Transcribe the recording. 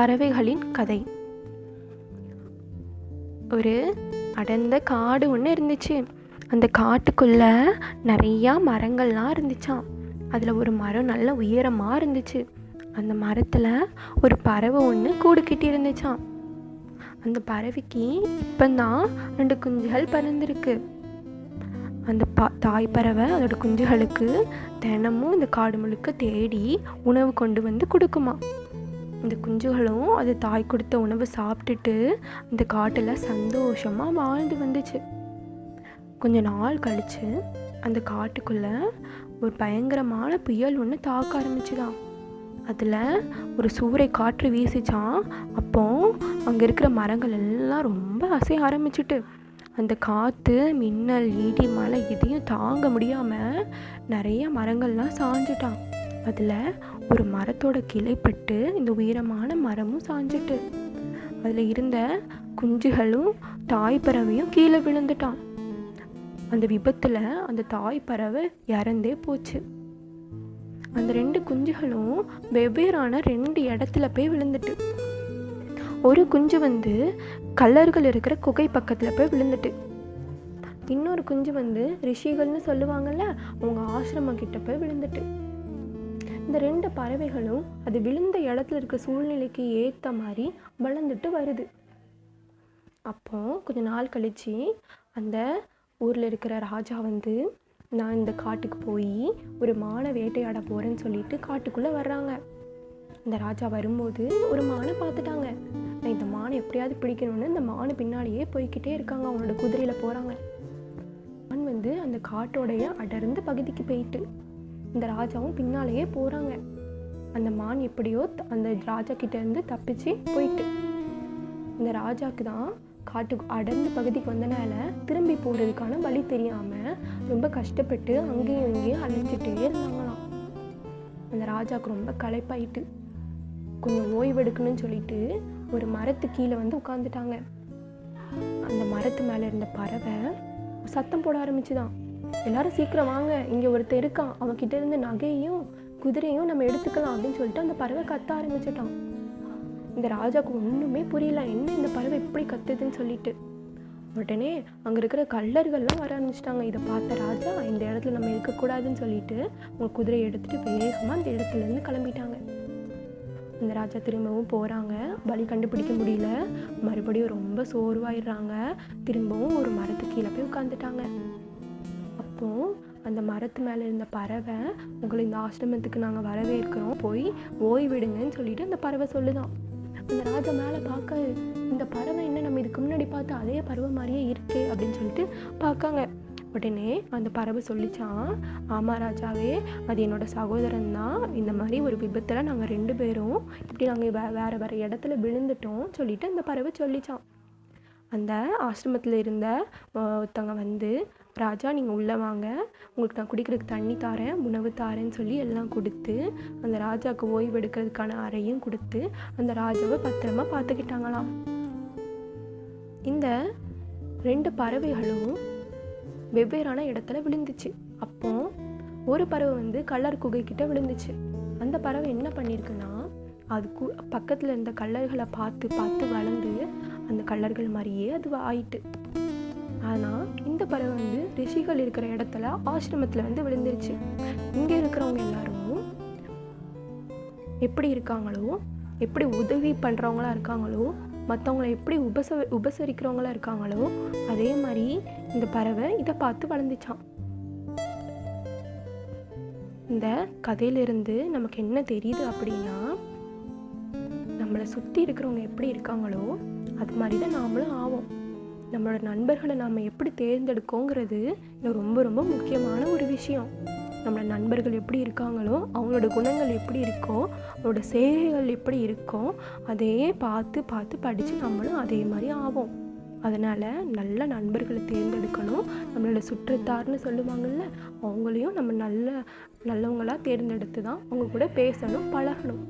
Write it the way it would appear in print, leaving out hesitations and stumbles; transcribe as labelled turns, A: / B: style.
A: பறவைகளின் கதை. ஒரு அடர்ந்த காடு ஒன்று இருந்துச்சு. அந்த காட்டுக்குள்ளே நிறையா மரங்கள்லாம் இருந்துச்சாம். அதில் ஒரு மரம் நல்ல உயரமாக இருந்துச்சு. அந்த மரத்தில் ஒரு பறவை ஒன்று கூடு கட்டி இருந்துச்சாம். அந்த பறவைக்கு இப்போதான் 2 குஞ்சுகள் பிறந்திருக்கு. அந்த தாய் பறவை அதோட குஞ்சுகளுக்கு தினமும் இந்த காடு முழுக்க தேடி உணவு கொண்டு வந்து கொடுக்குமா. இந்த குஞ்சுகளும் அது தாய் கொடுத்த உணவு சாப்பிட்டுட்டு அந்த காட்டில் சந்தோஷமாக வாழ்ந்து வந்துச்சு. கொஞ்ச நாள் கழித்து அந்த காட்டுக்குள்ளே ஒரு பயங்கரமான புயல் ஒன்று தாக்க ஆரம்பிச்சுதான். அதில் ஒரு சூறை காற்று வீசிச்சான். அப்போ அங்கே இருக்கிற மரங்கள் எல்லாம் ரொம்ப அசைய ஆரம்பிச்சுட்டு அந்த காற்று, மின்னல், இடி, மழை இதையும் தாங்க முடியாமல் நிறைய மரங்கள்லாம் சாஞ்சிட்டான். அதில் ஒரு மரத்தோட கிளைப்பட்டு இந்த உயரமான மரமும் சாஞ்சிட்டு அதில் இருந்த குஞ்சுகளும் தாய் பறவையும் கீழே விழுந்துட்டான். அந்த விபத்தில் அந்த தாய் பறவை இறந்தே போச்சு. அந்த 2 குஞ்சுகளும் வெவ்வேறான 2 இடத்துல போய் விழுந்துட்டு. ஒரு குஞ்சு கல்லர்கள் இருக்கிற குகை பக்கத்தில் போய் விழுந்துட்டு, இன்னொரு குஞ்சு ரிஷிகள்னு சொல்லுவாங்கள்ல, அவங்க ஆசிரமம் கிட்ட போய் விழுந்துட்டு. இந்த 2 பறவைகளும் அது விழுந்த இடத்துல இருக்க சூழ்நிலைக்கு ஏற்ற மாதிரி வளர்ந்துட்டு வருது. அப்போ கொஞ்ச நாள் கழிச்சு அந்த ஊரில் இருக்கிற ராஜா நான் இந்த காட்டுக்கு போய் ஒரு மானை வேட்டையாட போகிறேன்னு சொல்லிட்டு காட்டுக்குள்ளே வர்றாங்க. இந்த ராஜா வரும்போது ஒரு மானை பார்த்துட்டாங்க. நான் இந்த மானை எப்படியாவது பிடிக்கணும்னு இந்த மானு பின்னாலேயே போய்கிட்டே இருக்காங்க. அவனோட குதிரையில் போகிறாங்க. மான் அந்த காட்டோடைய அடர்ந்த பகுதிக்கு போயிட்டு இந்த ராஜாவும் பின்னாலேயே போகிறாங்க. அந்த மான் எப்படியோ அந்த ராஜா கிட்ட இருந்து தப்பிச்சு போயிட்டு, இந்த ராஜாவுக்கு தான் காட்டுக்கு அடர்ந்த பகுதிக்கு வந்தனால திரும்பி போகிறதுக்கான வழி தெரியாமல் ரொம்ப கஷ்டப்பட்டு அங்கேயும் இங்கேயும் அலைஞ்சிட்டே இருந்தாங்களாம். அந்த ராஜாவுக்கு ரொம்ப களைப்பாயிட்டு கொஞ்சம் ஓய்வெடுக்கணும்னு சொல்லிட்டு ஒரு மரத்து கீழே உட்காந்துட்டாங்க. அந்த மரத்து மேலே இருந்த பறவை சத்தம் போட ஆரம்பிச்சுதான். எல்லாரும் சீக்கிரம் வாங்க, இங்கே ஒருத்தர் இருக்கான், அவன்கிட்ட இருந்து நகையும் குதிரையும் நம்ம எடுத்துக்கலாம் அப்படின்னு சொல்லிட்டு அந்த பறவை கத்த ஆரம்பிச்சிட்டான். இந்த ராஜாவுக்கு ஒன்றுமே புரியல, என்ன இந்த பறவை எப்படி கத்துதுன்னு சொல்லிட்டு. உடனே அங்கே இருக்கிற கள்ளர்கள்லாம் வர ஆரம்பிச்சிட்டாங்க. இதை பார்த்த ராஜா, இந்த இடத்துல நம்ம இருக்கக்கூடாதுன்னு சொல்லிட்டு அவங்க குதிரையை எடுத்துகிட்டு வேகமாக அந்த இடத்துலேருந்து கிளம்பிட்டாங்க. அந்த ராஜா திரும்பவும் போகிறாங்க. வழி கண்டுபிடிக்க முடியல. மறுபடியும் ரொம்ப சோர்வாயிடுறாங்க. திரும்பவும் ஒரு மரத்து கீழே போய் உட்காந்துட்டாங்க. அப்போ அந்த மரத்து மேலே இருந்த பறவை, உங்களை இந்த ஆசிரமத்துக்கு நாங்கள் வரவேற்கிறோம், போய் ஓய்விடுங்கன்னு சொல்லிட்டு அந்த பறவை சொல்லுதான். அந்த ராஜா மேலே பார்க்க, இந்த பறவை என்ன நம்ம இதுக்கு முன்னாடி பார்த்து அதே பறவை மாதிரியே இருக்கே அப்படின்னு சொல்லிட்டு பார்க்காங்க. உடனே அந்த பறவை சொல்லிச்சான், ஆமாம் ராஜாவே, அது என்னோட சகோதரன் தான். இந்த மாதிரி ஒரு விபத்தில் நாங்கள் 2 பேரும் இப்படி நாங்கள் வேறு இடத்துல விழுந்துட்டோம் சொல்லிட்டு அந்த பறவை சொல்லிச்சான். அந்த ஆசிரமத்தில் இருந்த ஒருத்தவங்க ராஜா நீங்கள் உள்ளே வாங்க, உங்களுக்கு நான் குடிக்கிறதுக்கு தண்ணி தாரேன், உணவு தாரேன்னு சொல்லி எல்லாம் கொடுத்து அந்த ராஜாவுக்கு ஓய்வு எடுக்கிறதுக்கான அறையும் கொடுத்து அந்த ராஜாவை பத்திரமா பார்த்துக்கிட்டாங்களாம். இந்த 2 பறவைகளும் வெவ்வேறான இடத்துல விழுந்துச்சு. அப்போ ஒரு பறவை கல்லர் குகைக்கிட்ட விழுந்துச்சு. அந்த பறவை என்ன பண்ணியிருக்குன்னா, அதுக்கு பக்கத்தில் இருந்த கல்லர்களை பார்த்து பார்த்து வளர்ந்து அந்த கல்லர்கள் மாதிரியே அது ஆயிட்டு. ஆனால் இந்த பறவை ரிஷிகள் இருக்கிற இடத்துல ஆசிரமத்தில் விழுந்துருச்சு. இங்கே இருக்கிறவங்க எல்லாரும் எப்படி இருக்காங்களோ, எப்படி உதவி பண்ணுறவங்களா இருக்காங்களோ, மற்றவங்களை எப்படி உபசரிக்கிறவங்களா இருக்காங்களோ, அதே மாதிரி இந்த பறவை இதை பார்த்து வளர்ந்துச்சான். இந்த கதையிலிருந்து நமக்கு என்ன தெரியுது அப்படின்னா, நம்மளை சுற்றி இருக்கிறவங்க எப்படி இருக்காங்களோ அது மாதிரி தான் நாமளும் ஆவோம். நம்மளோட நண்பர்களை நாம் எப்படி தேர்ந்தெடுக்கோங்கிறது ரொம்ப ரொம்ப முக்கியமான ஒரு விஷயம். நம்மளோட நண்பர்கள் எப்படி இருக்காங்களோ, அவங்களோட குணங்கள் எப்படி இருக்கோ, அவங்களோட செய்கைகள் எப்படி இருக்கோ, அதையே பார்த்து பார்த்து படித்து நம்மளும் அதே மாதிரி ஆவோம். அதனால் நல்ல நண்பர்களை தேர்ந்தெடுக்கணும். நம்மளோட சுற்றத்தார்னு சொல்லுவாங்கள்ல, அவங்களையும் நம்ம நல்லவங்களாக தேர்ந்தெடுத்து தான் அவங்க கூட பேசணும், பழகணும்.